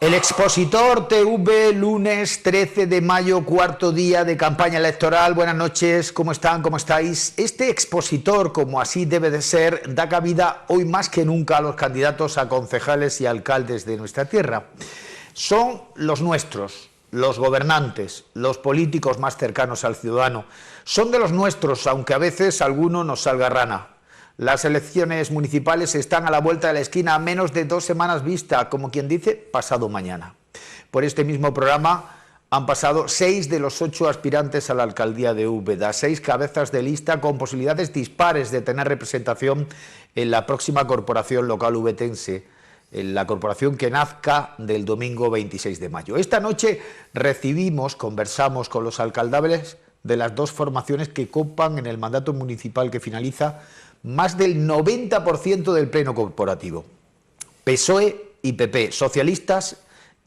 El Expositor TV, lunes 13 de mayo, cuarto día de campaña electoral. Buenas noches, ¿cómo están? ¿Cómo estáis? Este expositor, como así debe de ser, da cabida hoy más que nunca a los candidatos a concejales y alcaldes de nuestra tierra. Son los nuestros, los gobernantes, los políticos más cercanos al ciudadano. Son de los nuestros, aunque a veces a alguno nos salga rana. Las elecciones municipales están a la vuelta de la esquina, a menos de 2 semanas vista, como quien dice, pasado mañana. Por este mismo programa han pasado 6 de los 8 aspirantes a la alcaldía de Úbeda, 6 cabezas de lista con posibilidades dispares de tener representación en la próxima corporación local ubetense, en la corporación que nazca del domingo 26 de mayo. Esta noche conversamos con los alcaldables de las 2 formaciones que copan en el mandato municipal que finaliza más del 90% del pleno corporativo. PSOE y PP, socialistas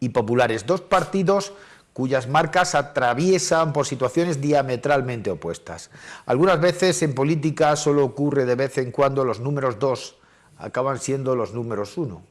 y populares, 2 partidos cuyas marcas atraviesan por situaciones diametralmente opuestas. Algunas veces en política solo ocurre de vez en cuando los números 2 acaban siendo los números 1.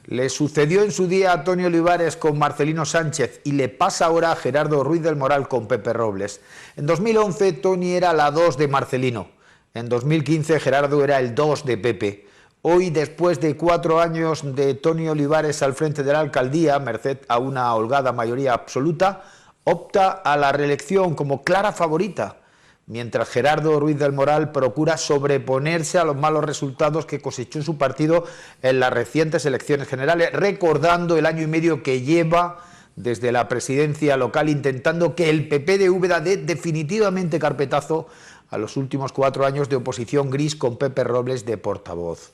Le sucedió en su día a Toni Olivares con Marcelino Sánchez y le pasa ahora a Gerardo Ruiz del Moral con Pepe Robles. En 2011 Toni era la 2 de Marcelino. En 2015 Gerardo era el 2 de Pepe. Hoy, después de 4 años de Toni Olivares al frente de la alcaldía, merced a una holgada mayoría absoluta, opta a la reelección como clara favorita, mientras Gerardo Ruiz del Moral procura sobreponerse a los malos resultados que cosechó su partido en las recientes elecciones generales, recordando el año y medio que lleva desde la presidencia local intentando que el PP de Úbeda dé definitivamente carpetazo a los últimos 4 años de oposición gris con Pepe Robles de portavoz.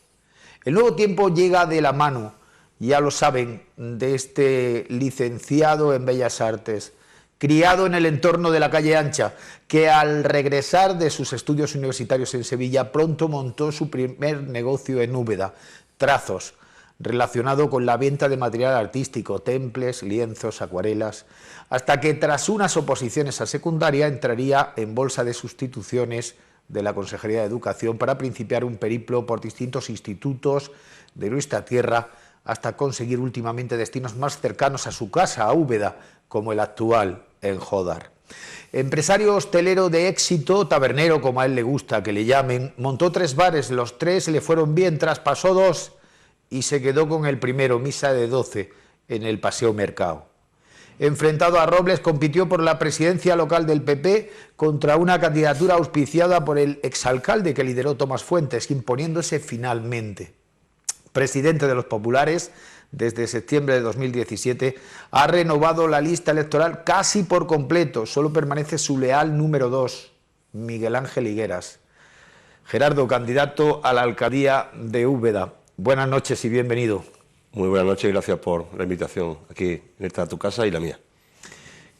El nuevo tiempo llega de la mano, ya lo saben, de este licenciado en Bellas Artes, criado en el entorno de la calle Ancha, que al regresar de sus estudios universitarios en Sevilla pronto montó su primer negocio en Úbeda, Trazos, relacionado con la venta de material artístico, temples, lienzos, acuarelas, hasta que tras unas oposiciones a secundaria entraría en bolsa de sustituciones de la Consejería de Educación para principiar un periplo por distintos institutos de nuestra tierra hasta conseguir últimamente destinos más cercanos a su casa, a Úbeda, como el actual en Jódar. Empresario hostelero de éxito, tabernero como a él le gusta que le llamen, montó 3 bares, los 3 le fueron bien, traspasó 2 y se quedó con el primero, misa de 12, en el Paseo Mercado. Enfrentado a Robles, compitió por la presidencia local del PP contra una candidatura auspiciada por el exalcalde que lideró Tomás Fuentes, imponiéndose finalmente. Presidente de los populares, desde septiembre de 2017, ha renovado la lista electoral casi por completo. Solo permanece su leal número 2, Miguel Ángel Higueras. Gerardo, candidato a la alcaldía de Úbeda. Buenas noches y bienvenido. Muy buenas noches y gracias por la invitación aquí en esta tu casa y la mía.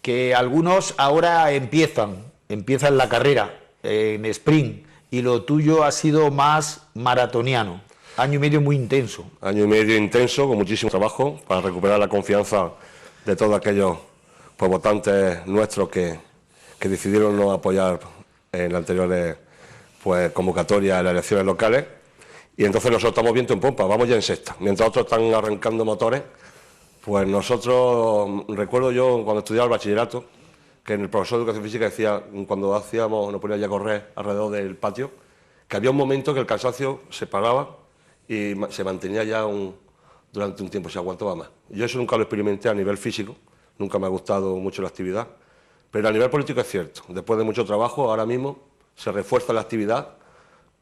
Que algunos ahora empiezan la carrera en sprint y lo tuyo ha sido más maratoniano. Año y medio muy intenso. Año y medio intenso, con muchísimo trabajo para recuperar la confianza de todos aquellos votantes nuestros que decidieron no apoyar en las anteriores convocatorias de las elecciones locales. Y entonces nosotros estamos viento en pompa, vamos ya en sexta. Mientras otros están arrancando motores, pues nosotros, recuerdo yo cuando estudiaba el bachillerato, que el profesor de Educación Física decía, cuando nos ponía ya a correr alrededor del patio, que había un momento que el cansancio se paraba y se mantenía ya durante un tiempo, se aguantaba más. Yo eso nunca lo experimenté a nivel físico, nunca me ha gustado mucho la actividad, pero a nivel político es cierto. Después de mucho trabajo, ahora mismo se refuerza la actividad,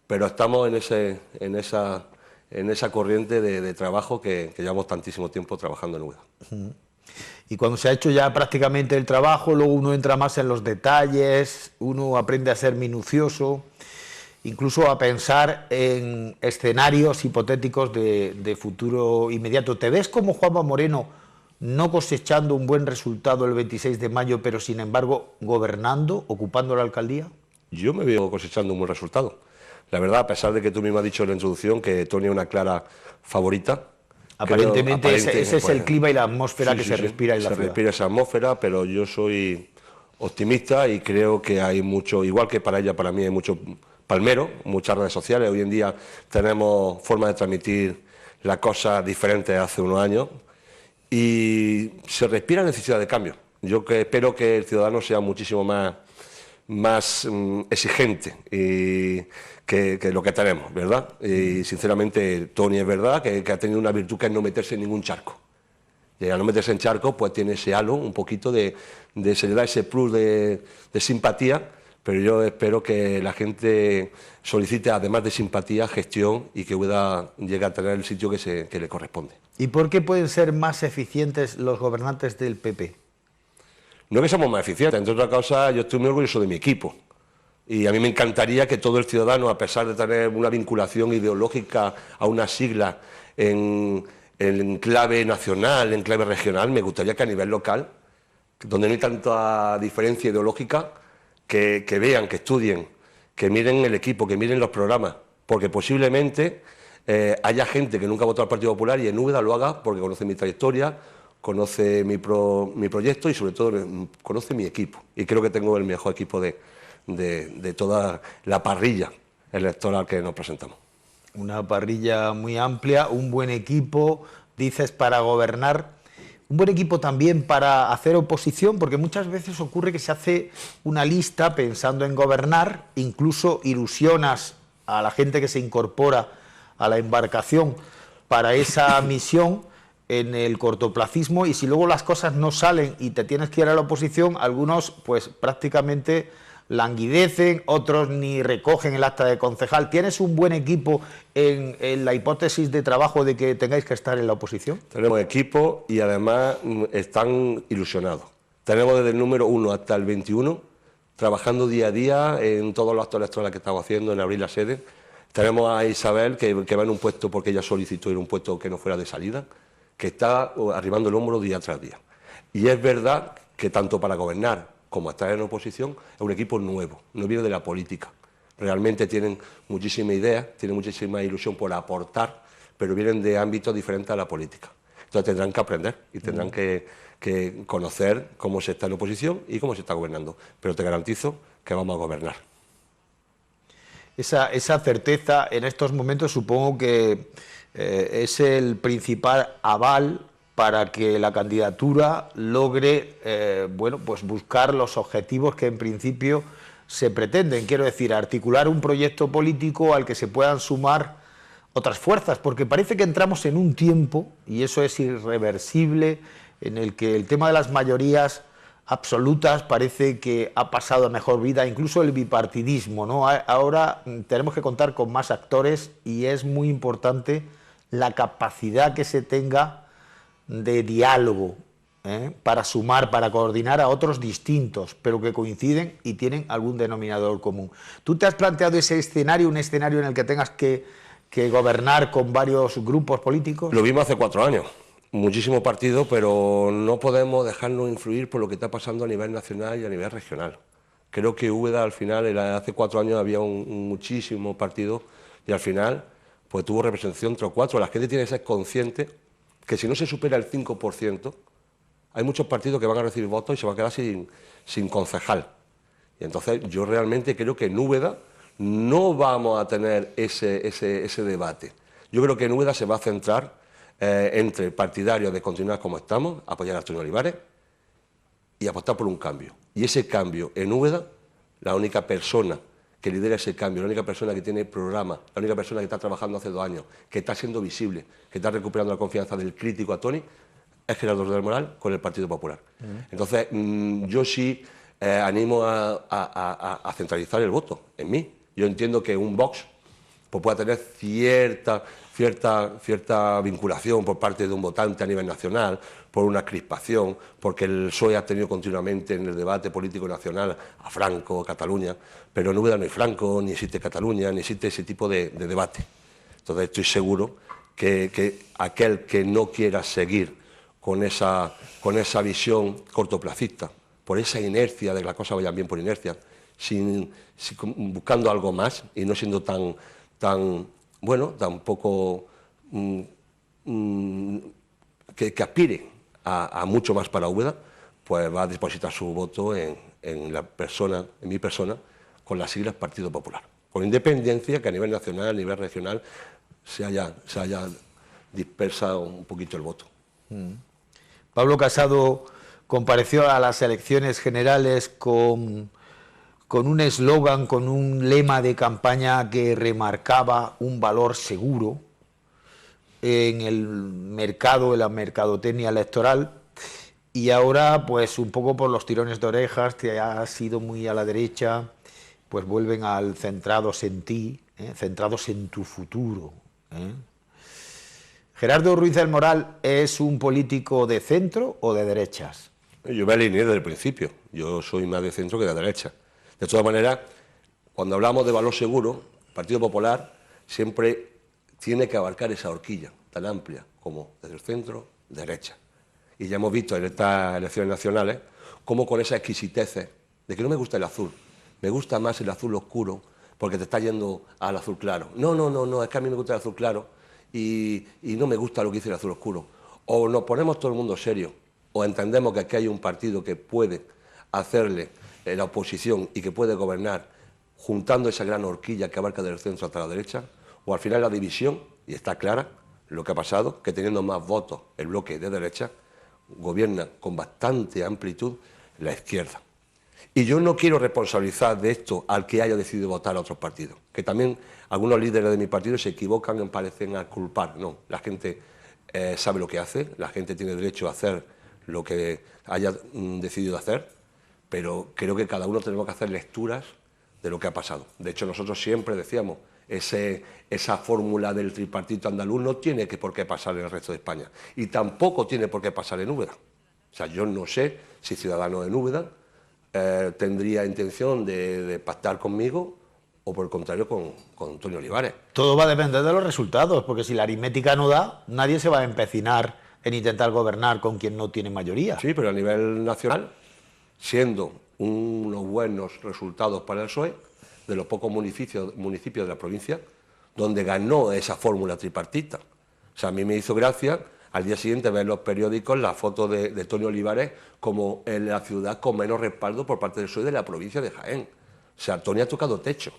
pero estamos en esa corriente de trabajo que llevamos tantísimo tiempo trabajando en Úbeda. Y cuando se ha hecho ya prácticamente el trabajo, luego uno entra más en los detalles, uno aprende a ser minucioso, incluso a pensar en escenarios hipotéticos de futuro inmediato. ¿Te ves como Juanma Moreno no cosechando un buen resultado el 26 de mayo, pero sin embargo gobernando, ocupando la alcaldía? Yo me veo cosechando un buen resultado. La verdad, a pesar de que tú mismo has dicho en la introducción que Toni es una clara favorita. Aparentemente ese es el clima y la atmósfera que se respira en la ciudad. Se respira esa atmósfera, pero yo soy optimista y creo que hay mucho, igual que para ella, para mí hay mucho palmero, muchas redes sociales. Hoy en día tenemos formas de transmitir las cosas diferentes hace unos años y se respira necesidad de cambio. Yo espero que el ciudadano sea muchísimo más exigente que lo que tenemos, ¿verdad? Y sinceramente Toni es verdad que ha tenido una virtud, que es no meterse en ningún charco. Y al no meterse en charco, pues tiene ese halo, un poquito se le da ese plus de simpatía, pero yo espero que la gente solicite, además de simpatía, gestión, y que Úbeda llegue a tener el sitio que le corresponde. ¿Y por qué pueden ser más eficientes los gobernantes del PP? No que somos más eficientes, entre otras cosas, yo estoy muy orgulloso de mi equipo. Y a mí me encantaría que todo el ciudadano, a pesar de tener una vinculación ideológica a una sigla en clave nacional, en clave regional, me gustaría que a nivel local, donde no hay tanta diferencia ideológica, que vean, que estudien, que miren el equipo, que miren los programas, porque posiblemente haya gente que nunca ha votado al Partido Popular y en Úbeda lo haga porque conoce mi trayectoria, conoce mi proyecto y sobre todo conoce mi equipo. Y creo que tengo el mejor equipo de toda la parrilla electoral que nos presentamos. Una parrilla muy amplia, un buen equipo, dices, para gobernar, un buen equipo también para hacer oposición, porque muchas veces ocurre que se hace una lista pensando en gobernar, incluso ilusionas a la gente que se incorpora a la embarcación para esa misión en el cortoplacismo, y si luego las cosas no salen y te tienes que ir a la oposición, algunos pues prácticamente languidecen, otros ni recogen el acta de concejal. ¿Tienes un buen equipo en la hipótesis de trabajo de que tengáis que estar en la oposición? Tenemos equipo y además están ilusionados. Tenemos desde el número 1 hasta el 21 trabajando día a día en todos los actos electorales que estamos haciendo, en abrir la sede. Tenemos a Isabel, que va en un puesto porque ella solicitó ir a un puesto que no fuera de salida, que está arribando el hombro día tras día. Y es verdad que tanto para gobernar como estar en oposición es un equipo nuevo, no viene de la política. Realmente tienen muchísima idea, tienen muchísima ilusión por aportar, pero vienen de ámbitos diferentes a la política. Entonces tendrán que aprender y tendrán que conocer cómo se está en oposición y cómo se está gobernando. Pero te garantizo que vamos a gobernar. Esa certeza en estos momentos supongo que es el principal aval para que la candidatura logre bueno, pues buscar los objetivos que en principio se pretenden. Quiero decir, articular un proyecto político al que se puedan sumar otras fuerzas, porque parece que entramos en un tiempo, y eso es irreversible, en el que el tema de las mayorías absolutas parece que ha pasado a mejor vida, incluso el bipartidismo, ¿no? Ahora tenemos que contar con más actores y es muy importante la capacidad que se tenga de diálogo, para sumar, para coordinar a otros distintos, pero que coinciden y tienen algún denominador común. ¿Tú te has planteado ese escenario, un escenario en el que tengas que gobernar con varios grupos políticos? Lo vimos hace 4 años. Muchísimos partidos, pero no podemos dejarnos influir por lo que está pasando a nivel nacional y a nivel regional. Creo que Úbeda al final, hace 4 años había muchísimos partidos y al final pues tuvo representación entre 4. La gente tiene que ser consciente que si no se supera el 5%, hay muchos partidos que van a recibir votos y se van a quedar sin concejal. Y entonces yo realmente creo que en Úbeda no vamos a tener ese debate. Yo creo que en Úbeda se va a centrar entre partidarios de continuar como estamos, apoyar a Antonio Olivares y apostar por un cambio. Y ese cambio en Úbeda, la única persona que lidera ese cambio, la única persona que tiene programa, la única persona que está trabajando hace 2 años, que está siendo visible, que está recuperando la confianza del crítico a Toni, es Gerardo del Moral con el Partido Popular. Entonces, yo sí animo a centralizar el voto en mí. Yo entiendo que un Vox pues pueda tener cierta vinculación por parte de un votante a nivel nacional, por una crispación, porque el PSOE ha tenido continuamente en el debate político nacional a Franco, Cataluña, pero en Úbeda no hay Franco, ni existe Cataluña, ni existe ese tipo de debate. Entonces estoy seguro que aquel que no quiera seguir con esa visión cortoplacista, por esa inercia de que las cosas vayan bien por inercia, buscando algo más y no siendo tan poco que aspire a mucho más para Úbeda, pues va a depositar su voto en mi persona, con las siglas Partido Popular, con independencia que a nivel nacional, a nivel regional, se haya dispersado un poquito el voto. Pablo Casado compareció a las elecciones generales con un eslogan, con un lema de campaña que remarcaba un valor seguro en el mercado, en la mercadotecnia electoral, y ahora, pues un poco por los tirones de orejas, que ha sido muy a la derecha, pues vuelven al centrados en ti, centrados en tu futuro. ¿Gerardo Ruiz del Moral es un político de centro o de derechas? Yo me alineé desde el principio, yo soy más de centro que de derecha. De todas maneras, cuando hablamos de valor seguro, el Partido Popular siempre tiene que abarcar esa horquilla tan amplia como desde el centro, derecha. Y ya hemos visto en estas elecciones nacionales cómo con esa exquisitez de que no me gusta el azul, me gusta más el azul oscuro porque te está yendo al azul claro. No, es que a mí me gusta el azul claro y no me gusta lo que dice el azul oscuro. O nos ponemos todo el mundo serio, o entendemos que aquí hay un partido que puede hacerle la oposición y que puede gobernar juntando esa gran horquilla que abarca del centro hasta la derecha, o al final la división, y está clara lo que ha pasado, que teniendo más votos el bloque de derecha, gobierna con bastante amplitud la izquierda. Y yo no quiero responsabilizar de esto al que haya decidido votar a otros partidos, que también algunos líderes de mi partido se equivocan y parecen a culpar. No, la gente sabe lo que hace, la gente tiene derecho a hacer lo que haya decidido hacer, pero creo que cada uno tenemos que hacer lecturas de lo que ha pasado. De hecho, nosotros siempre decíamos, esa fórmula del tripartito andaluz no tiene por qué pasar en el resto de España, y tampoco tiene por qué pasar en Úbeda. O sea, yo no sé si Ciudadanos en Úbeda tendría intención de pactar conmigo o por el contrario con Antonio Olivares. Todo va a depender de los resultados, porque si la aritmética no da, nadie se va a empecinar en intentar gobernar con quien no tiene mayoría. Sí, pero a nivel nacional, siendo unos buenos resultados para el PSOE, de los pocos municipios de la provincia, donde ganó esa fórmula tripartita. O sea, a mí me hizo gracia al día siguiente ver en los periódicos la foto de Antonio Olivares como en la ciudad con menos respaldo por parte del PSOE de la provincia de Jaén. O sea, Antonio ha tocado techo.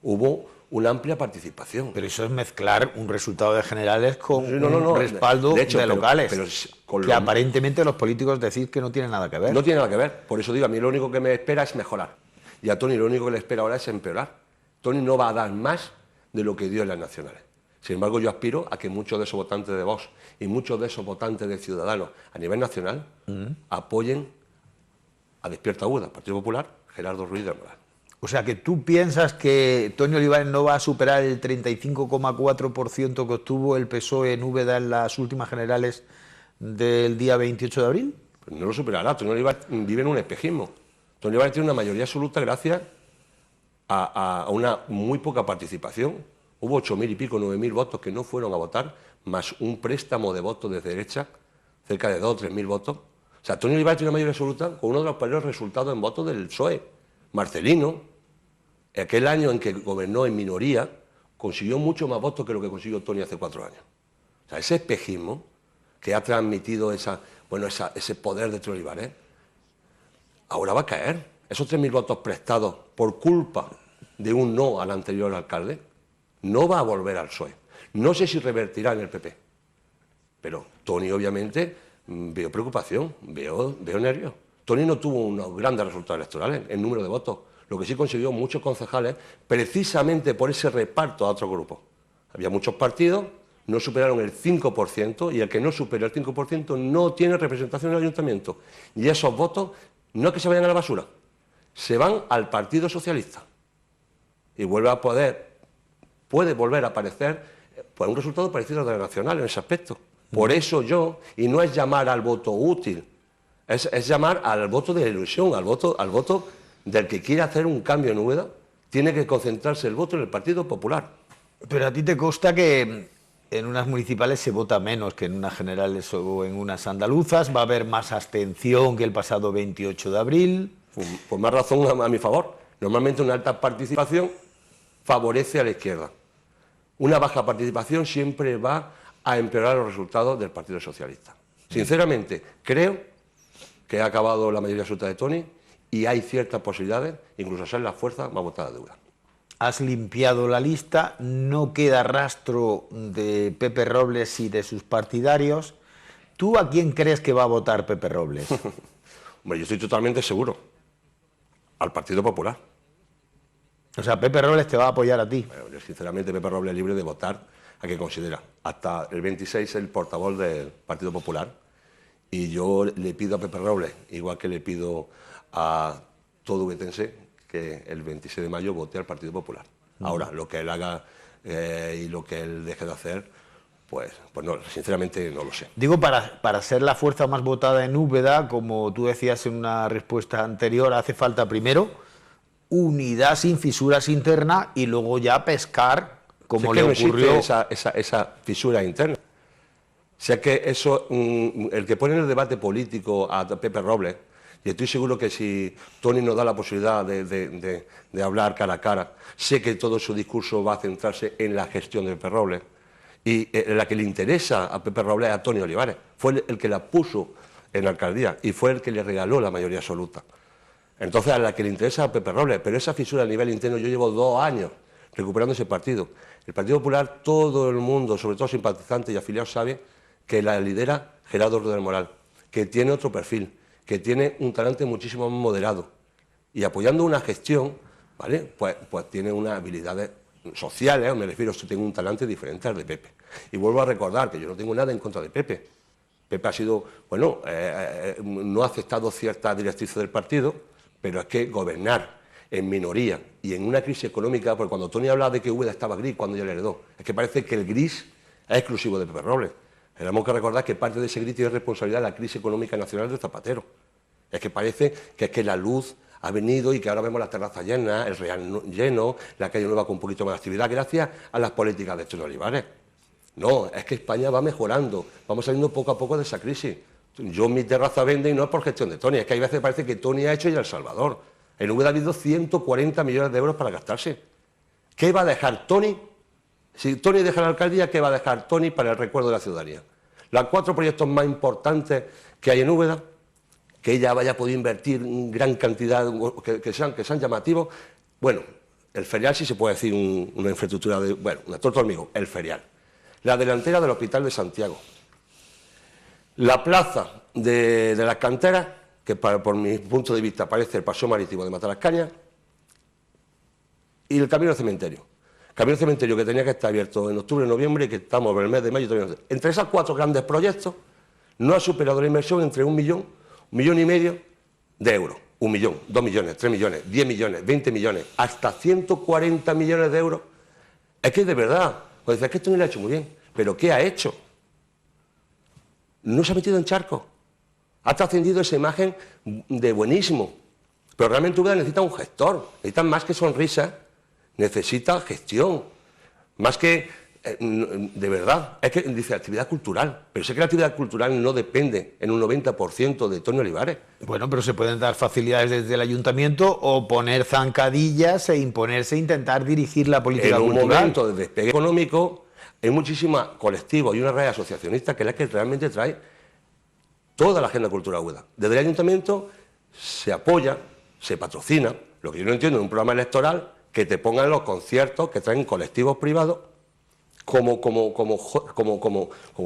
Hubo una amplia participación. Pero eso es mezclar un resultado de generales con un respaldo de locales, que aparentemente los políticos decís que no tienen nada que ver. No tiene nada que ver. Por eso digo, a mí lo único que me espera es mejorar. Y a Tony lo único que le espera ahora es empeorar. Tony no va a dar más de lo que dio en las nacionales. Sin embargo, yo aspiro a que muchos de esos votantes de Vox y muchos de esos votantes de Ciudadanos a nivel nacional apoyen a Despierta Úbeda, Partido Popular, Gerardo Ruiz del Moral. O sea, que tú piensas que Toni Olivares no va a superar el 35,4% que obtuvo el PSOE en Úbeda en las últimas generales del día 28 de abril. Pues no lo superará. Toni Olivares vive en un espejismo. Toni Olivares tiene una mayoría absoluta gracias a una muy poca participación. Hubo 8.000 y pico, 9.000 votos que no fueron a votar, más un préstamo de votos de derecha, cerca de 2.000 o 3.000 votos. O sea, Toni Olivares tiene una mayoría absoluta con uno de los peores resultados en votos del PSOE. Marcelino, aquel año en que gobernó en minoría, consiguió mucho más votos que lo que consiguió Toni hace 4 años. O sea, ese espejismo que ha transmitido ese poder de Toni Olivares, ahora va a caer. Esos 3.000 votos prestados por culpa de un no al anterior alcalde, no va a volver al PSOE. No sé si revertirá en el PP, pero Toni obviamente veo preocupación, veo nervios. Toni no tuvo unos grandes resultados electorales en número de votos, lo que sí consiguió muchos concejales precisamente por ese reparto a otro grupo. Había muchos partidos, no superaron el 5%, y el que no supera el 5% no tiene representación en el ayuntamiento. Y esos votos no es que se vayan a la basura, se van al Partido Socialista. Y puede volver a aparecer pues, un resultado parecido al de la nacional en ese aspecto. Por eso y no es llamar al voto útil, es llamar al voto de ilusión, al voto del que quiere hacer un cambio en Úbeda, tiene que concentrarse el voto en el Partido Popular. Pero a ti te consta que en unas municipales se vota menos que en unas generales o en unas andaluzas, va a haber más abstención que el pasado 28 de abril. Pues más razón a mi favor. Normalmente una alta participación favorece a la izquierda. Una baja participación siempre va a empeorar los resultados del Partido Socialista. Sinceramente, creo que ha acabado la mayoría absoluta de Toni y hay ciertas posibilidades, incluso ser la fuerza más votada de Úbeda. Has limpiado la lista, no queda rastro de Pepe Robles y de sus partidarios. ¿Tú a quién crees que va a votar Pepe Robles? Hombre, yo estoy totalmente seguro. Al Partido Popular. O sea, Pepe Robles te va a apoyar a ti. Bueno, yo, sinceramente, Pepe Robles es libre de votar a quien considera. Hasta el 26 es el portavoz del Partido Popular. Y yo le pido a Pepe Robles, igual que le pido a todo vetense, que el 26 de mayo vote al Partido Popular. Ahora, lo que él haga y lo que él deje de hacer, pues no, sinceramente no lo sé. Digo, para ser la fuerza más votada en Úbeda, como tú decías en una respuesta anterior, hace falta primero unidad sin fisuras internas y luego ya pescar, como le ocurrió. Esa fisura interna. O sea que eso, el que pone en el debate político a Pepe Robles, y estoy seguro que si Tony nos da la posibilidad de hablar cara a cara, sé que todo su discurso va a centrarse en la gestión de Pepe Robles, y la que le interesa a Pepe Robles es a Tony Olivares. Fue el que la puso en la alcaldía y fue el que le regaló la mayoría absoluta. Entonces, a la que le interesa a Pepe Robles, pero esa fisura a nivel interno, yo llevo 2 años recuperando ese partido. El Partido Popular, todo el mundo, sobre todo simpatizantes y afiliados, sabe que la lidera Gerardo Rueda del Moral, que tiene otro perfil, que tiene un talante muchísimo más moderado. Y apoyando una gestión, ¿vale? Pues tiene unas habilidades sociales, me refiero, tengo un talante diferente al de Pepe. Y vuelvo a recordar que yo no tengo nada en contra de Pepe. Pepe ha sido, bueno, no ha aceptado ciertas directrices del partido, pero es que gobernar en minoría y en una crisis económica, porque cuando Tony habla de que Úbeda estaba gris cuando ya le heredó, es que parece que el gris es exclusivo de Pepe Robles. Tenemos que recordar que parte de ese gris tiene responsabilidad de la crisis económica nacional de Zapatero. Es que parece que es que la luz ha venido y que ahora vemos las terrazas llenas, el Real lleno, la calle nueva con un poquito más de actividad, gracias a las políticas de Tony Olivares. No, es que España va mejorando, vamos saliendo poco a poco de esa crisis. Yo mi terraza vende y no es por gestión de Tony, es que hay veces que parece que Tony ha hecho ya El Salvador. En Úbeda ha habido 140 millones de euros para gastarse. ¿Qué va a dejar Tony? Si Tony deja la alcaldía, ¿qué va a dejar Tony para el recuerdo de la ciudadanía? Los 4 proyectos más importantes que hay en Úbeda, que ella vaya a poder invertir gran cantidad, que sean llamativos. Bueno, el ferial sí se puede decir una infraestructura de, bueno, una torta hormigo, el ferial. La delantera del Hospital de Santiago. La plaza de las canteras, que por mi punto de vista parece el paseo marítimo de Matalascañas, y el camino al cementerio. Camino al cementerio que tenía que estar abierto en octubre, noviembre, y que estamos en el mes de mayo. Entre esos 4 grandes proyectos, no ha superado la inversión entre 1 millón, 1,5 millones de euros. 1 millón, 2 millones, 3 millones, 10 millones, 20 millones, hasta 140 millones de euros. Es que de verdad, pues dices, es que esto no lo ha hecho muy bien, pero ¿qué ha hecho? No se ha metido en charcos. Ha trascendido esa imagen de buenísimo. Pero realmente Úbeda necesita un gestor, necesita más que sonrisa, necesita gestión. Más que, de verdad, es que dice actividad cultural, pero sé que la actividad cultural no depende en un 90% de Tony Olivares. Bueno, pero se pueden dar facilidades desde el ayuntamiento o poner zancadillas e imponerse e intentar dirigir la política cultural. En un momento de despegue económico hay muchísimos colectivos y una red asociacionista que es la que realmente trae toda la agenda cultural Úbeda. Desde el ayuntamiento se apoya, se patrocina, lo que yo no entiendo en un programa electoral, que te pongan los conciertos que traen colectivos privados como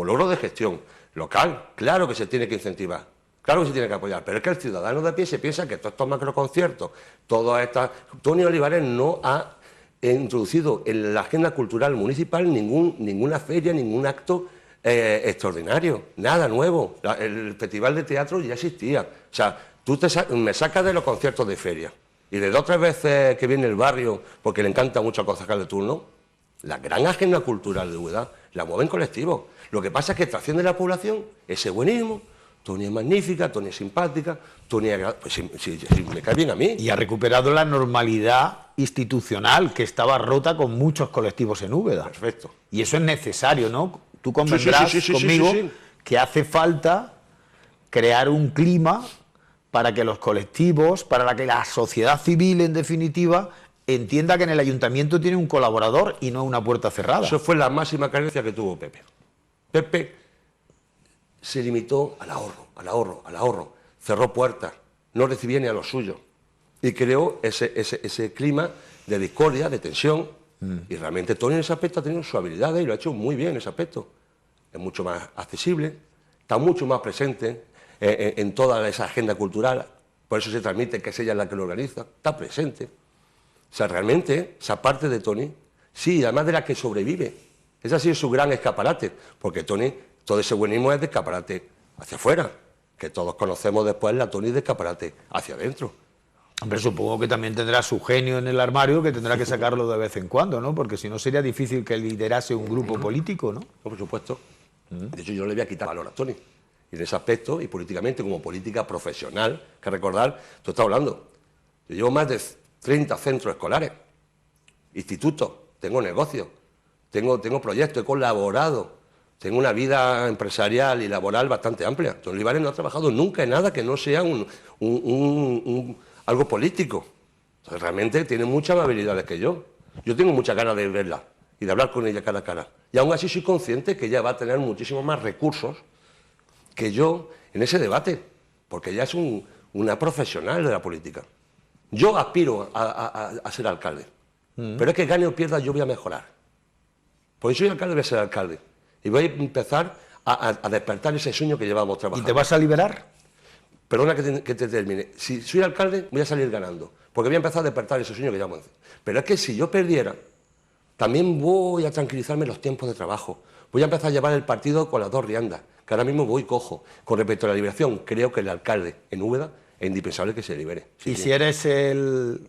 logro de gestión local. Claro que se tiene que incentivar, claro que se tiene que apoyar, pero es que el ciudadano de a pie se piensa que todos estos macroconciertos, todas estas... Tony Olivares no ha introducido en la agenda cultural municipal ninguna feria, ningún acto extraordinario, nada nuevo. El festival de teatro ya existía. O sea, tú me sacas de los conciertos de feria y de 2 o 3 veces que viene el barrio, porque le encanta mucho al concejal de turno, la gran agenda cultural de Úbeda la mueven colectivos. Lo que pasa es que trasciende la población ese buenismo. Tony es magnífica, Tony es simpática, Tony es... Pues si me cae bien a mí. Y ha recuperado la normalidad institucional que estaba rota con muchos colectivos en Úbeda. Perfecto. Y eso es necesario, ¿no? Tú convendrás conmigo que hace falta crear un clima para que los colectivos, para que la sociedad civil, en definitiva, entienda que en el ayuntamiento tiene un colaborador y no una puerta cerrada. Eso fue la máxima carencia que tuvo Pepe. Pepe se limitó al ahorro, cerró puertas, no recibía ni a los suyos y creó ese clima de discordia, de tensión. Y realmente Tony en ese aspecto ha tenido sus habilidades y lo ha hecho muy bien en ese aspecto. Es mucho más accesible, está mucho más presente en toda esa agenda cultural, por eso se transmite que es ella la que lo organiza, está presente. O sea, realmente, esa parte de Tony, sí, además de la que sobrevive, ese ha sido su gran escaparate, porque Tony, todo ese buenismo es de escaparate hacia afuera, que todos conocemos después la Tony de escaparate hacia adentro. Hombre, supongo que también tendrá su genio en el armario, que tendrá que sacarlo de vez en cuando, ¿no? Porque si no sería difícil que liderase un grupo político, ¿no? Por supuesto. De hecho, yo no le voy a quitar valor a Tony. Y en ese aspecto, y políticamente, como política profesional, que recordar, tú estás hablando, yo llevo más de 30 centros escolares, institutos, tengo negocios, tengo proyectos, he colaborado, tengo una vida empresarial y laboral bastante amplia. Tony Olivares no ha trabajado nunca en nada que no sea algo político. O sea, realmente tiene muchas más habilidades que yo. Yo tengo muchas ganas de verla y de hablar con ella cara a cara. Y aún así soy consciente que ella va a tener muchísimos más recursos que yo en ese debate, porque ella es una profesional de la política. Yo aspiro a ser alcalde, pero es que gane o pierda yo voy a mejorar. Porque soy alcalde, voy a ser alcalde. Y voy a empezar a despertar ese sueño que llevamos trabajando. ¿Y te vas a liberar? Perdona que te termine. Si soy alcalde, voy a salir ganando, porque voy a empezar a despertar ese sueño que llevamos. Pero es que si yo perdiera, también voy a tranquilizarme los tiempos de trabajo. Voy a empezar a llevar el partido con las dos riendas, que ahora mismo voy cojo. Con respecto a la liberación, creo que el alcalde en Úbeda es indispensable que se libere. Sí, y si eres el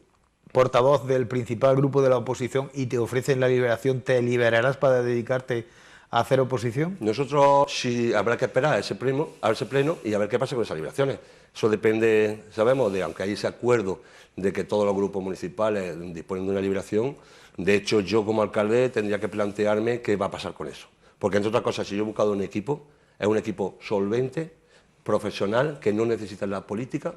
portavoz del principal grupo de la oposición y te ofrecen la liberación, ¿te liberarás para dedicarte a hacer oposición? Nosotros sí habrá que esperar a ese pleno y a ver qué pasa con esas liberaciones. Eso depende, sabemos, de aunque hay ese acuerdo de que todos los grupos municipales disponen de una liberación. De hecho, yo como alcalde tendría que plantearme qué va a pasar con eso. Porque, entre otras cosas, si yo he buscado un equipo, es un equipo solvente, profesional, que no necesita la política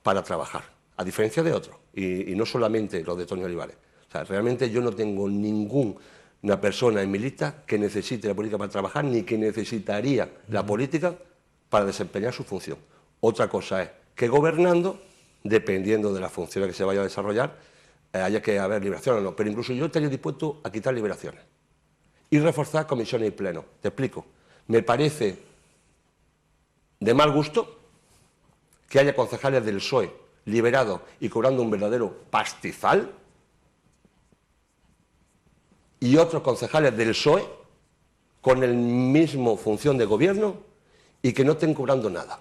para trabajar, a diferencia de otros. Y no solamente los de Tony Olivares. O sea, realmente yo no tengo ninguna persona en mi lista que necesite la política para trabajar, ni que necesitaría la política para desempeñar su función. Otra cosa es que gobernando, dependiendo de las funciones que se vaya a desarrollar, haya que haber liberaciones o no. Pero incluso yo estaría dispuesto a quitar liberaciones y reforzar comisiones y plenos. Te explico. Me parece de mal gusto que haya concejales del PSOE liberados y cobrando un verdadero pastizal, y otros concejales del PSOE con el mismo función de gobierno y que no estén cobrando nada.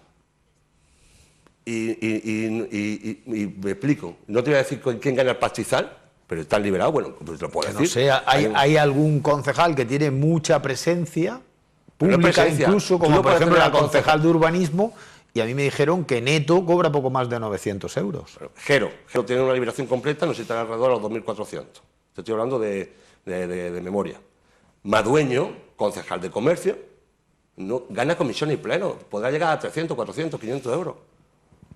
Y me explico, no te voy a decir quién gana el pastizal, pero están liberados, bueno, pues te lo puedo decir. No sé, hay algún concejal que tiene mucha presencia pública, incluso, como por ejemplo la concejal de urbanismo, y a mí me dijeron que neto cobra poco más de 900 euros. Jero tiene una liberación completa, nos necesitará alrededor a los 2.400. Te estoy hablando de memoria. Madueño, concejal de comercio, no, gana comisión y pleno, podrá llegar a 300, 400, 500 euros.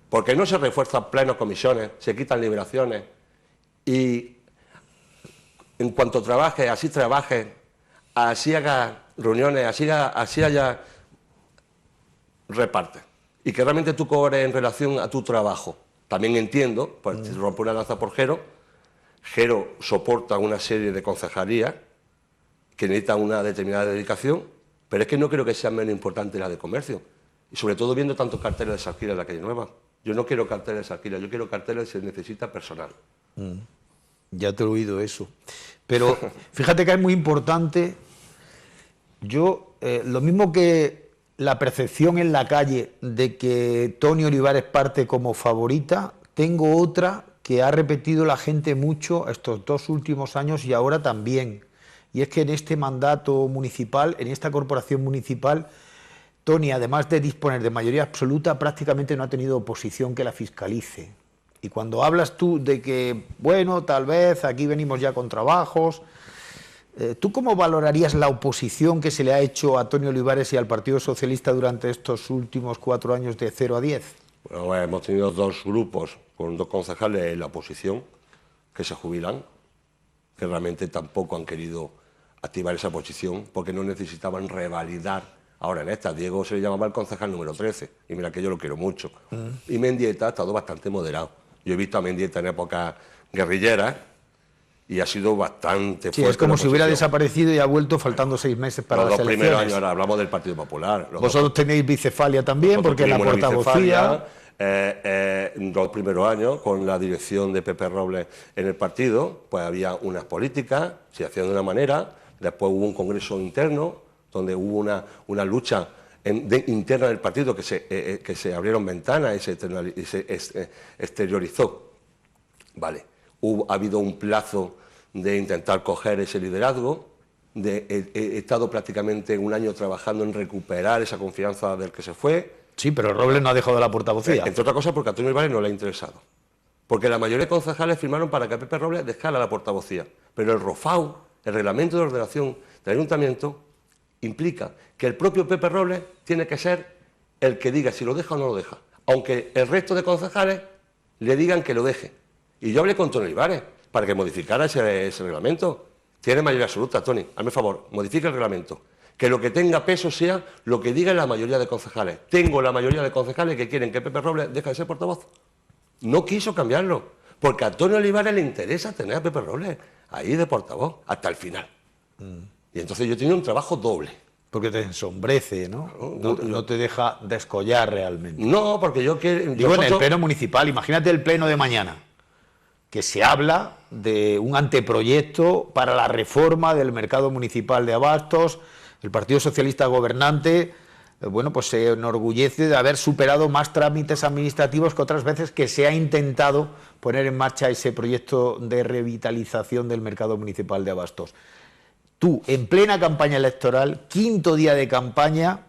¿Por qué no se refuerzan plenos, comisiones, se quitan liberaciones y en cuanto trabaje, así haga reuniones, así haya reparte? Y que realmente tú cobres en relación a tu trabajo. También entiendo, pues rompo una lanza por Jero soporta una serie de concejalías que necesitan una determinada dedicación, pero es que no creo que sea menos importante la de comercio. Y sobre todo viendo tantos carteles de Salquila en la calle Nueva. Yo no quiero carteles de Salquila, yo quiero carteles que se necesita personal. Ya te he oído eso. Pero fíjate que es muy importante, lo mismo que la percepción en la calle de que Tony Olivares parte como favorita, tengo otra que ha repetido la gente mucho estos 2 últimos años y ahora también. Y es que en este mandato municipal, en esta corporación municipal, Tony, además de disponer de mayoría absoluta, prácticamente no ha tenido oposición que la fiscalice. Y cuando hablas tú de que, bueno, tal vez aquí venimos ya con trabajos, ¿tú cómo valorarías la oposición que se le ha hecho a Tony Olivares y al Partido Socialista durante estos últimos 4 años de 0 a 10? Bueno, hemos tenido 2 grupos con 2 concejales en la oposición que se jubilan, que realmente tampoco han querido activar esa posición porque no necesitaban revalidar. Ahora en esta, Diego se le llamaba el concejal número 13, y mira que yo lo quiero mucho. Y Mendieta ha estado bastante moderado. Yo he visto a Mendieta en época guerrillera y ha sido bastante fuerte. Sí, es como si hubiera oposición. desaparecido y ha vuelto faltando 6 meses para Los las dos elecciones. primeros años, ahora hablamos del Partido Popular. Vosotros tenéis bicefalia también, porque la portavocía... Los primeros años, con la dirección de Pepe Robles en el partido, pues había unas políticas, se hacían de una manera, después hubo un congreso interno, donde hubo una lucha interna del partido que se abrieron ventanas y se exteriorizó. Vale. Ha habido un plazo de intentar coger ese liderazgo, he estado prácticamente un año trabajando en recuperar esa confianza del que se fue. Sí, pero Robles no ha dejado la portavocía. Entre otras cosas porque a Antonio Olivares no le ha interesado. Porque la mayoría de concejales firmaron para que Pepe Robles dejara la portavocía. Pero el ROFAU, el Reglamento de Ordenación del Ayuntamiento, implica que el propio Pepe Robles tiene que ser el que diga si lo deja o no lo deja. Aunque el resto de concejales le digan que lo deje. Y yo hablé con Antonio Olivares para que modificara ese reglamento. Tiene mayoría absoluta, Tony. Hazme favor, modifica el reglamento. Que lo que tenga peso sea lo que diga la mayoría de concejales. Tengo la mayoría de concejales que quieren que Pepe Robles deje de ser portavoz. No quiso cambiarlo, porque a Antonio Olivares le interesa tener a Pepe Robles ahí de portavoz hasta el final. Y entonces yo he tenido un trabajo doble. Porque te ensombrece, ¿no? No te deja descollar realmente. No, porque yo quiero... Digo, en el pleno municipal, imagínate el pleno de mañana, que se habla de un anteproyecto para la reforma del mercado municipal de abastos. El Partido Socialista gobernante, bueno, pues se enorgullece de haber superado más trámites administrativos que otras veces que se ha intentado poner en marcha ese proyecto de revitalización del mercado municipal de abastos. Tú, en plena campaña electoral, 5.º día de campaña,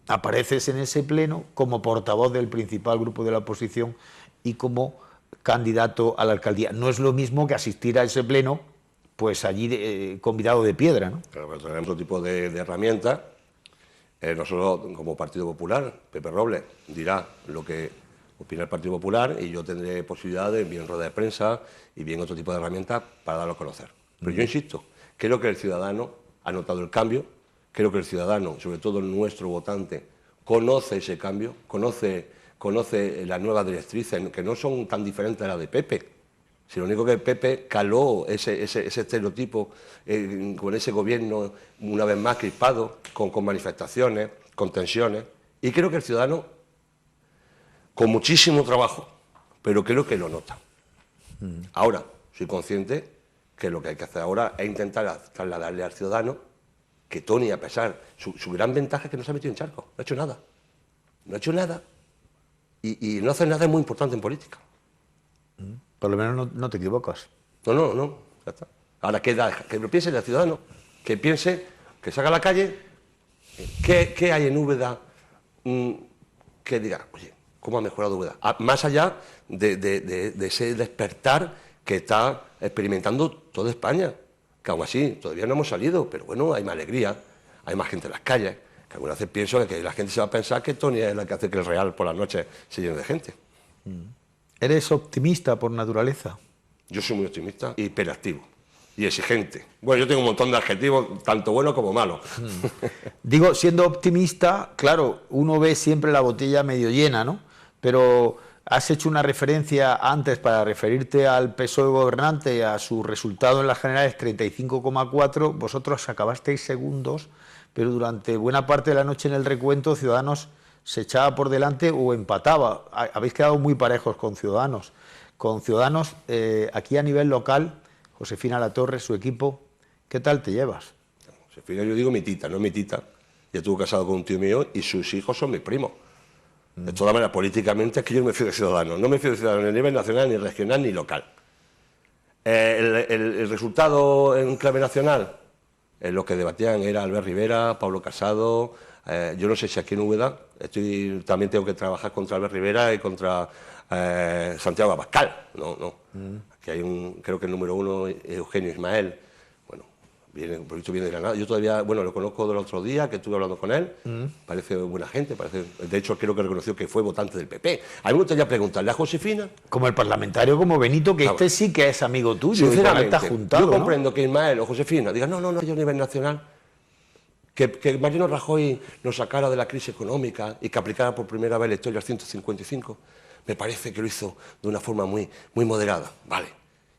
apareces en ese pleno como portavoz del principal grupo de la oposición y como candidato a la alcaldía. No es lo mismo que asistir a ese pleno pues allí convidado de piedra, ¿no? Pero tenemos otro tipo de herramientas. Nosotros, como Partido Popular, Pepe Robles dirá lo que opina el Partido Popular y yo tendré posibilidades, bien rueda de prensa y bien otro tipo de herramientas para darlo a conocer. Pero yo insisto, creo que el ciudadano ha notado el cambio, creo que el ciudadano, sobre todo nuestro votante, conoce ese cambio, conoce las nuevas directrices, que no son tan diferentes a las de Pepe. Si lo único que Pepe caló ese estereotipo con ese gobierno una vez más crispado, con manifestaciones, con tensiones. Y creo que el ciudadano, con muchísimo trabajo, pero creo que lo nota. Ahora, soy consciente que lo que hay que hacer ahora es intentar trasladarle al ciudadano que Tony, a pesar, su gran ventaja es que no se ha metido en charco, no ha hecho nada. No ha hecho nada. Y no hacer nada es muy importante en política. Por lo menos no te equivocas. No, ya está. Ahora que lo piense el ciudadano, que piense, que salga a la calle, ¿qué hay en Úbeda que diga, oye, ¿cómo ha mejorado Úbeda? Más allá de ese despertar que está experimentando toda España, que aún así todavía no hemos salido, pero bueno, hay más alegría, hay más gente en las calles, que algunas veces pienso que la gente se va a pensar que Tony es la que hace que el Real por las noches se llene de gente. ¿Eres optimista por naturaleza? Yo soy muy optimista y hiperactivo y exigente. Bueno, yo tengo un montón de adjetivos, tanto buenos como malos. Digo, siendo optimista, claro, uno ve siempre la botella medio llena, ¿no? Pero has hecho una referencia antes para referirte al PSOE gobernante y a su resultado en las generales 35,4. Vosotros acabasteis segundos, pero durante buena parte de la noche en el recuento Ciudadanos se echaba por delante o empataba. Habéis quedado muy parejos con Ciudadanos. Con Ciudadanos, aquí a nivel local, Josefina Latorre, su equipo, ¿qué tal te llevas? Josefina, yo digo mi tita, no mi tita. Ya estuvo casado con un tío mío y sus hijos son mis primos. De todas maneras, políticamente es que yo no me fío de Ciudadanos. No me fío de Ciudadanos ni a nivel nacional, ni regional, ni local. El resultado en clave nacional, lo que debatían era Albert Rivera, Pablo Casado. Yo no sé si aquí en Úbeda también tengo que trabajar contra Albert Rivera y contra Santiago Abascal. No. Aquí hay creo que el número 1 es Eugenio Ismael. Bueno, un poquito viene de Granada. Yo todavía, lo conozco del otro día, que estuve hablando con él. Parece buena gente, de hecho creo que reconoció que fue votante del PP. A mí me gustaría preguntarle a Josefina. Como el parlamentario, como Benito, que este sí que es amigo tuyo. Sinceramente, juntado, yo comprendo que Ismael o Josefina digan, no, yo a nivel nacional, que Mariano Rajoy nos sacara de la crisis económica y que aplicara por primera vez la historia al 155, me parece que lo hizo de una forma muy moderada, vale.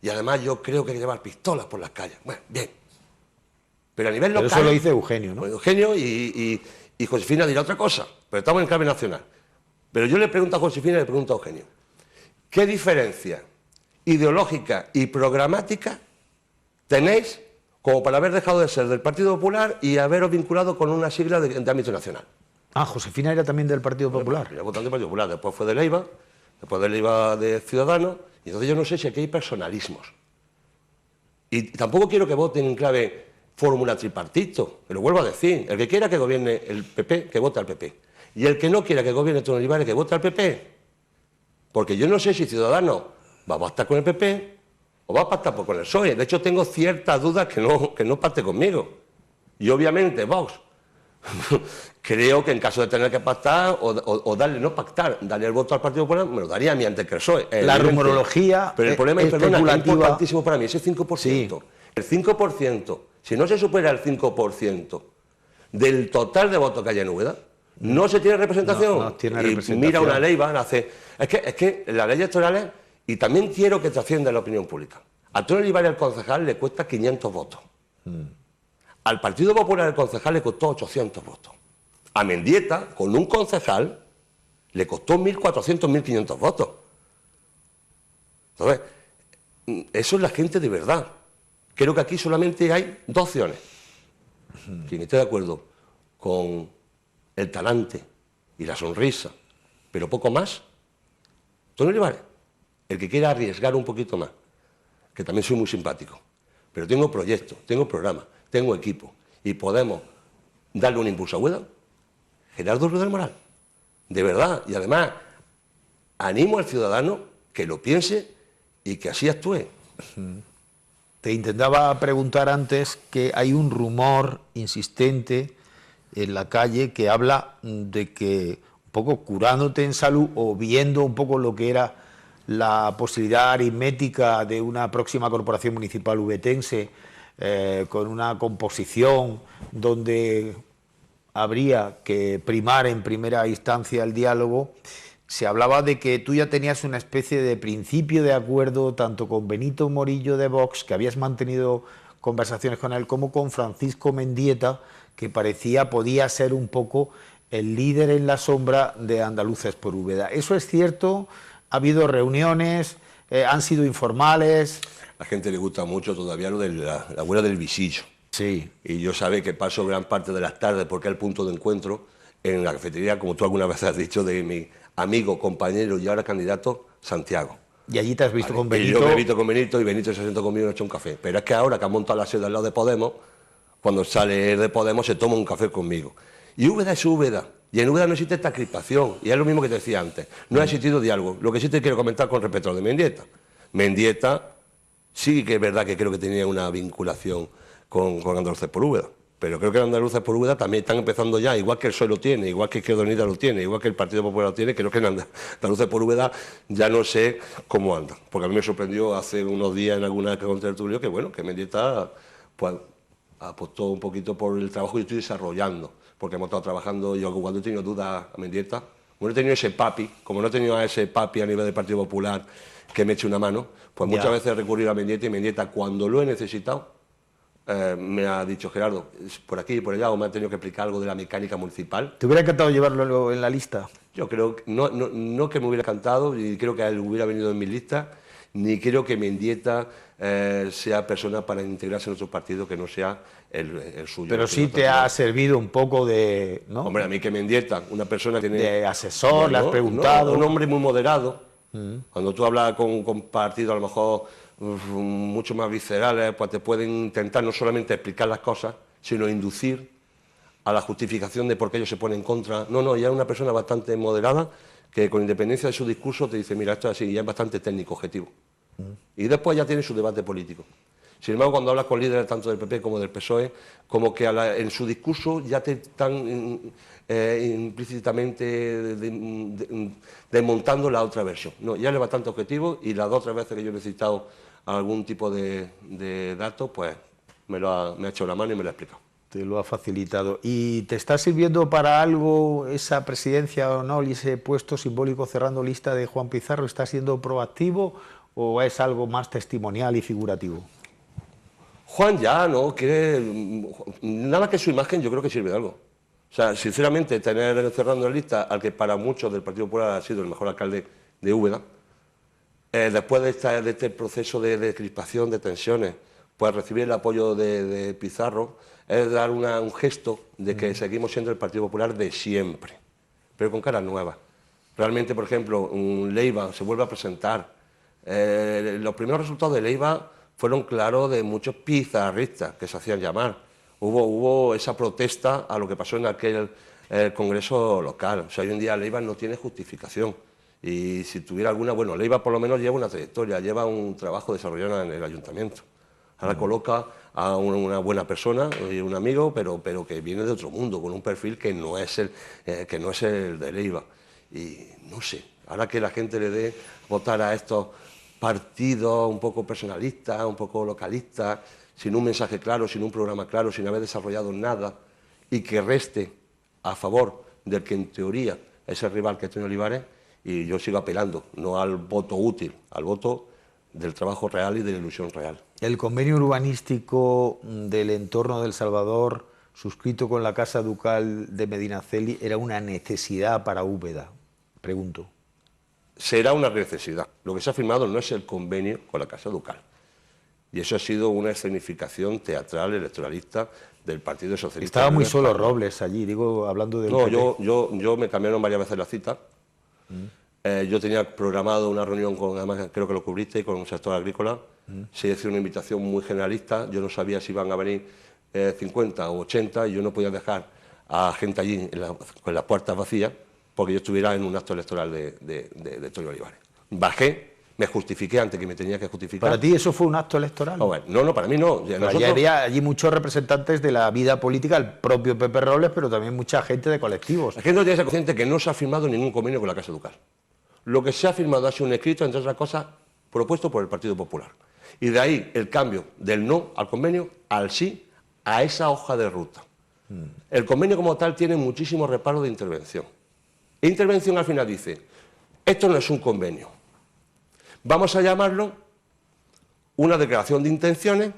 y además yo creo que hay que llevar pistolas por las calles. Bueno, bien. Pero a nivel local... Pero eso lo dice Eugenio, ¿no? Pues Eugenio y Josefina dirá otra cosa, pero estamos en clave nacional. Pero yo le pregunto a Josefina y le pregunto a Eugenio, ¿qué diferencia ideológica y programática tenéis como para haber dejado de ser del Partido Popular y haberos vinculado con una sigla de ámbito nacional? Ah, Josefina era también del Partido Popular. Era votante del Partido Popular, después fue de Leiva, después de Leiva de Ciudadanos, y entonces yo no sé si aquí hay personalismos. Y tampoco quiero que voten en clave fórmula tripartito, que lo vuelvo a decir, el que quiera que gobierne el PP, que vote al PP, y el que no quiera que gobierne Antonio Olivares, que vote al PP, porque yo no sé si Ciudadanos va a pactar con el PP o va a pactar con el PSOE. De hecho, tengo ciertas dudas que no pacte conmigo. Y obviamente Vox, creo que en caso de tener que pactar o darle, no pactar, darle el voto al Partido Popular, me lo daría a mí antes que el PSOE. La rumorología. Pero el problema es, perdona, es especulativa. importantísimo para mí, ese 5%. Sí. El 5%, si no se supera el 5% del total de votos que haya en Úbeda, no se tiene representación. No tiene y representación. mira una ley, van a hacer... Es que las leyes electorales, y también quiero que trascienda en la opinión pública. A Antonio Olivares, el concejal, le cuesta 500 votos. Al Partido Popular, el concejal, le costó 800 votos. A Mendieta, con un concejal, le costó 1.400, 1.500 votos. Entonces, eso es la gente de verdad. Creo que aquí solamente hay dos opciones. Quien esté de acuerdo con el talante y la sonrisa, pero poco más, Antonio Olivares. El que quiera arriesgar un poquito más, que también soy muy simpático, pero tengo proyectos, tengo programas, tengo equipo, y podemos darle un impulso a Úbeda, Gerardo Ruiz del Moral, de verdad, y además animo al ciudadano que lo piense y que así actúe. Te intentaba preguntar antes que hay un rumor insistente en la calle que habla de que, un poco curándote en salud o viendo un poco lo que era la posibilidad aritmética de una próxima corporación municipal ubetense, con una composición donde habría que primar en primera instancia el diálogo, se hablaba de que tú ya tenías una especie de principio de acuerdo tanto con Benito Morillo de Vox, que habías mantenido conversaciones con él, como con Francisco Mendieta, que podía ser un poco el líder en la sombra de Andaluces por Úbeda. ¿Eso es cierto? ¿Ha habido reuniones? ¿Han sido informales? A la gente le gusta mucho todavía lo de la abuela del visillo. Sí. Y yo sabe que paso gran parte de las tardes, porque es el punto de encuentro, en la cafetería, como tú alguna vez has dicho, de mi amigo, compañero y ahora candidato, Santiago. Y allí te has visto con Y Benito. yo me he visto con Benito y Benito se sentó conmigo y nos echó un café. Pero es que ahora que ha montado la sede al lado de Podemos, cuando sale de Podemos se toma un café conmigo. Y Úbeda es Úbeda. Y en Úbeda no existe esta crispación. Y es lo mismo que te decía antes. No ha existido diálogo. Lo que sí te quiero comentar con respecto a lo de Mendieta. Mendieta sí que es verdad que creo que tenía una vinculación con Andaluces por Úbeda. Pero creo que Andaluces por Úbeda también están empezando ya, igual que el PSOE lo tiene, igual que Izquierda Unida lo tiene, igual que el Partido Popular lo tiene, creo que en Andaluces por Úbeda ya no sé cómo anda. Porque a mí me sorprendió hace unos días en alguna contertulio que, bueno, que Mendieta pues, apostó un poquito por el trabajo que yo estoy desarrollando. Porque hemos estado trabajando, yo cuando he tenido dudas a Mendieta, como no he tenido ese papi, como no he tenido a ese papi a nivel del Partido Popular que me eche una mano, pues muchas veces he recurrido a Mendieta y Mendieta cuando lo he necesitado, me ha dicho Gerardo, por aquí y por allá, o me ha tenido que explicar algo de la mecánica municipal. ¿Te hubiera encantado llevarlo en la lista? Yo creo, no que me hubiera encantado, y creo que él hubiera venido en mi lista, ni creo que Mendieta sea persona para integrarse en nuestro partido que no sea el suyo. Pero sí te ha servido un poco de... ¿no? Hombre, a mí que Mendieta, una persona que tiene... De asesor, le has preguntado... No, un hombre muy moderado. Cuando tú hablas con partidos a lo mejor mucho más viscerales, pues te pueden intentar no solamente explicar las cosas, sino inducir a la justificación de por qué ellos se ponen en contra. No, ya es una persona bastante moderada que con independencia de su discurso te dice, mira, esto es así, ya es bastante técnico, objetivo. Y después ya tiene su debate político. Sin embargo, cuando hablas con líderes tanto del PP como del PSOE, como que en su discurso ya te están implícitamente desmontando la otra versión. No, ya es bastante objetivo y las dos o tres veces que yo he necesitado algún tipo de dato, pues me ha echado la mano y me lo ha explicado. Te lo ha facilitado. ¿Y te está sirviendo para algo esa presidencia o no, y ese puesto simbólico cerrando lista de Juan Pizarro? ¿Está siendo proactivo o es algo más testimonial y figurativo? Juan ya no quiere... Nada que su imagen yo creo que sirve de algo. O sea, sinceramente, tener encerrando en lista al que para muchos del Partido Popular ha sido el mejor alcalde de Úbeda, después de este proceso de crispación, de tensiones, pues recibir el apoyo de Pizarro es dar un gesto de que seguimos siendo el Partido Popular de siempre, pero con caras nuevas. Realmente, por ejemplo, Leiva se vuelve a presentar. Los primeros resultados de Leiva fueron claros de muchos pizarristas que se hacían llamar. Hubo esa protesta a lo que pasó en aquel congreso local. O sea, hoy en día Leiva no tiene justificación. Y si tuviera alguna, bueno, Leiva por lo menos lleva una trayectoria, lleva un trabajo desarrollado en el ayuntamiento. Ahora coloca a una buena persona, un amigo, pero que viene de otro mundo, con un perfil que no es el de Leiva. Y no sé, ahora que la gente le dé votar a estos partidos un poco personalistas, un poco localistas, sin un mensaje claro, sin un programa claro, sin haber desarrollado nada, y que reste a favor del que en teoría es el rival que es Tony Olivares, y yo sigo apelando, no al voto útil, al voto del trabajo real y de la ilusión real. El convenio urbanístico del entorno del Salvador, suscrito con la Casa Ducal de Medinaceli, ¿era una necesidad para Úbeda? Pregunto. Será una necesidad. Lo que se ha firmado no es el convenio con la Casa Ducal. Y eso ha sido una escenificación teatral, electoralista del Partido Socialista. Estaba muy solo Robles allí, digo, hablando del... No, yo me cambiaron varias veces la cita. Yo tenía programado una reunión con, además creo que lo cubriste, con un sector agrícola. Se hizo una invitación muy generalista. Yo no sabía si iban a venir 50 o 80 y yo no podía dejar a gente allí con las puertas vacías porque yo estuviera en un acto electoral de Tony Olivares. Bajé, me justifiqué antes que me tenía que justificar. ¿Para ti eso fue un acto electoral? No, para mí no. Había allí muchos representantes de la vida política, el propio Pepe Robles, pero también mucha gente de colectivos. La gente no tiene que ser consciente que no se ha firmado ningún convenio con la Casa Ducal. Lo que se ha firmado ha sido un escrito, entre otras cosas, propuesto por el Partido Popular. Y de ahí el cambio del no al convenio al sí a esa hoja de ruta. El convenio como tal tiene muchísimos reparos de intervención. E intervención al final dice, esto no es un convenio. Vamos a llamarlo una declaración de intenciones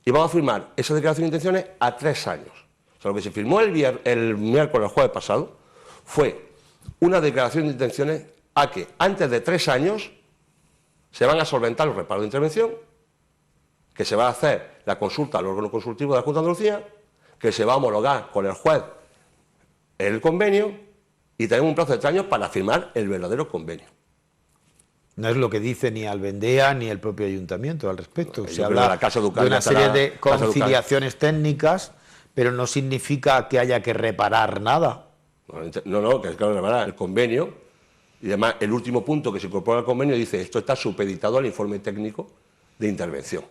y vamos a firmar esa declaración de intenciones a 3 años. O sea, lo que se firmó el miércoles, el jueves pasado, fue una declaración de intenciones a que antes de 3 años se van a solventar los reparos de intervención, que se va a hacer la consulta al órgano consultivo de la Junta de Andalucía, que se va a homologar con el juez el convenio y tenemos un plazo de 3 años para firmar el verdadero convenio. No es lo que dice ni Albendea ni el propio ayuntamiento al respecto. Se habla de la Casa Ducal, de una serie de conciliaciones técnicas, pero no significa que haya que reparar nada. No, que es claro, reparar el convenio. Y además, el último punto que se incorpora al convenio dice esto está supeditado al informe técnico de intervención.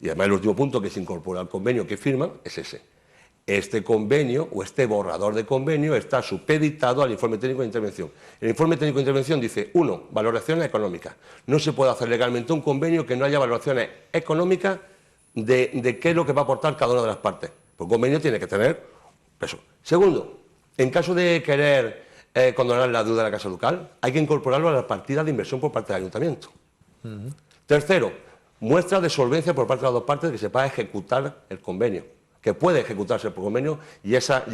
Y además, el último punto que se incorpora al convenio que firman es ese. Este convenio o este borrador de convenio está supeditado al informe técnico de intervención. El informe técnico de intervención dice, 1, valoraciones económicas. No se puede hacer legalmente un convenio que no haya valoraciones económicas de qué es lo que va a aportar cada una de las partes. Pues el convenio tiene que tener eso. Segundo, en caso de querer condonar la deuda de la Casa Ducal, hay que incorporarlo a la partida de inversión por parte del ayuntamiento. Tercero, muestra de solvencia por parte de las dos partes de que se pueda ejecutar el convenio, que puede ejecutarse por convenio y esa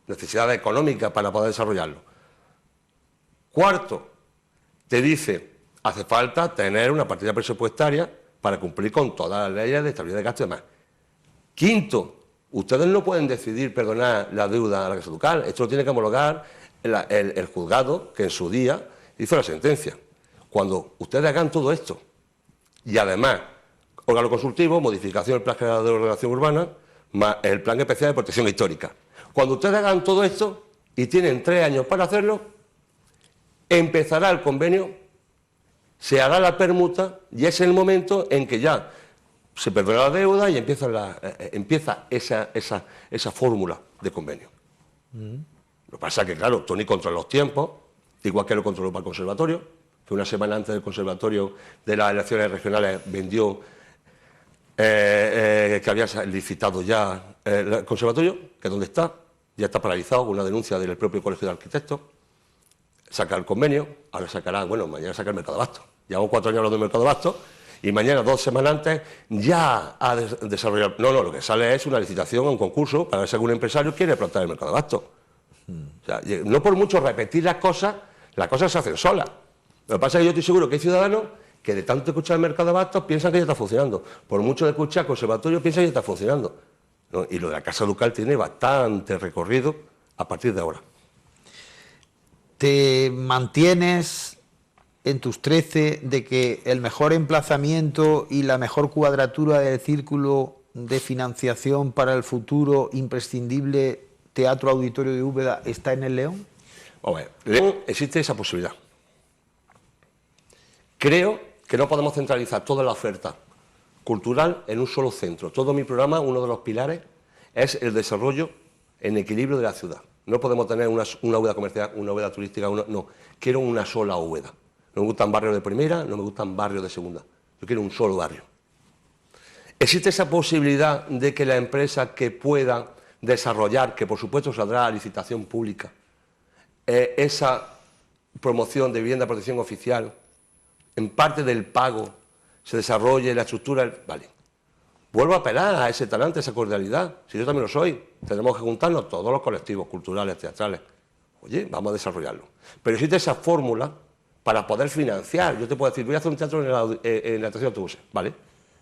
necesidad económica para poder desarrollarlo. Cuarto, te dice, hace falta tener una partida presupuestaria para cumplir con todas las leyes de estabilidad de gasto y demás. Quinto, ustedes no pueden decidir perdonar la deuda a la Casa Ducal, esto lo tiene que homologar el juzgado que en su día hizo la sentencia. Cuando ustedes hagan todo esto y además órgano consultivo, modificación del plan general de ordenación urbana, más el plan especial de protección histórica. Cuando ustedes hagan todo esto y tienen 3 años para hacerlo, empezará el convenio, se hará la permuta y es el momento en que ya se perdona la deuda y empieza esa fórmula de convenio. Lo que pasa es que, claro, Tony controla los tiempos, igual que lo controló para el conservatorio, que una semana antes del conservatorio de las elecciones regionales vendió que había licitado ya el conservatorio, que es donde está, ya está paralizado con una denuncia del propio Colegio de Arquitectos, saca el convenio, ahora sacará, bueno, mañana saca el mercado de abastos. Llevamos 4 años hablando del mercado de abastos y mañana, 2 semanas antes, ya ha desarrollado. No, lo que sale es una licitación, un concurso, para ver si algún empresario quiere plantar el mercado de abastos. O sea, no por mucho repetir las cosas se hacen solas. Lo que pasa es que yo estoy seguro que hay ciudadanos que de tanto escuchar el mercado de abastos piensan que ya está funcionando. Por mucho de escuchar conservatorio piensan que ya está funcionando. ¿No? Y lo de la Casa Ducal tiene bastante recorrido a partir de ahora. ¿Te mantienes en tus 13 de que el mejor emplazamiento y la mejor cuadratura del círculo de financiación para el futuro imprescindible Teatro Auditorio de Úbeda está en el León? Vamos a ver, León existe esa posibilidad. Creo que no podemos centralizar toda la oferta cultural en un solo centro. Todo mi programa, uno de los pilares, es el desarrollo en equilibrio de la ciudad. No podemos tener una Úbeda comercial, una Úbeda turística, no. Quiero una sola Úbeda. No me gustan barrios de primera, no me gustan barrios de segunda. Yo quiero un solo barrio. ¿Existe esa posibilidad de que la empresa que pueda desarrollar, que por supuesto saldrá a licitación pública, esa promoción de vivienda de protección oficial, en parte del pago, se desarrolle la estructura? Vale. Vuelvo a apelar a ese talante, a esa cordialidad. Si yo también lo soy, tenemos que juntarnos todos los colectivos culturales, teatrales. Oye, vamos a desarrollarlo. Pero existe esa fórmula para poder financiar. Yo te puedo decir, voy a hacer un teatro en la estación de autobuses. ¿Vale?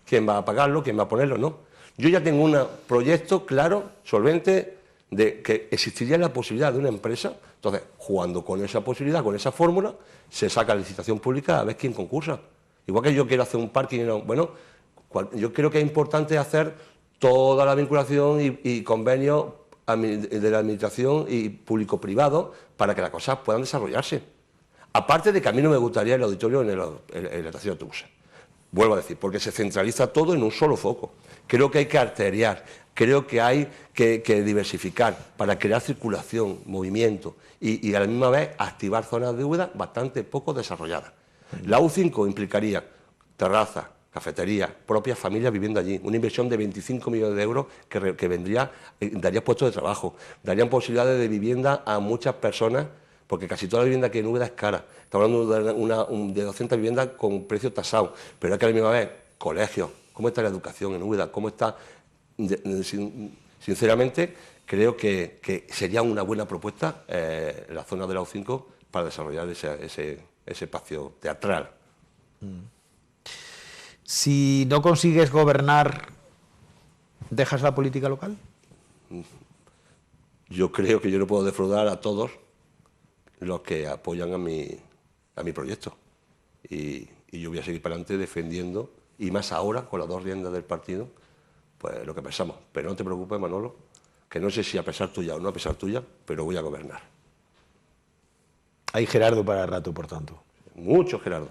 ¿Quién va a pagarlo? ¿Quién va a ponerlo? No. Yo ya tengo un proyecto claro, solvente, de que existiría la posibilidad de una empresa. Entonces, jugando con esa posibilidad, con esa fórmula, se saca la licitación pública a ver quién concursa. Igual que yo quiero hacer un parking, bueno, yo creo que es importante hacer toda la vinculación y convenios de la administración y público-privado para que las cosas puedan desarrollarse. Aparte de que a mí no me gustaría el auditorio en la estación de autobuses. Vuelvo a decir, porque se centraliza todo en un solo foco. Creo que hay que arteriar, creo que hay que diversificar para crear circulación, movimiento y a la misma vez activar zonas de Úbeda bastante poco desarrolladas. La U5 implicaría terrazas, cafeterías, propias familias viviendo allí, una inversión de 25 millones de euros que vendría, daría puestos de trabajo, darían posibilidades de vivienda a muchas personas, porque casi toda la vivienda que en Úbeda es cara. Estamos hablando de 200 viviendas con precios tasados, pero es que a la misma vez, colegios, ¿cómo está la educación en Úbeda? ¿Cómo está? Sinceramente, creo que sería una buena propuesta la zona de la U5 para desarrollar ese espacio teatral. Si no consigues gobernar, ¿dejas la política local? Yo creo que yo no puedo defraudar a todos los que apoyan a mi proyecto. Y yo voy a seguir para adelante defendiendo, y más ahora, con las 2 riendas del partido, pues lo que pensamos. Pero no te preocupes, Manolo, que no sé si a pesar tuya o no a pesar tuya, pero voy a gobernar. Hay Gerardo para rato, por tanto. Mucho Gerardo.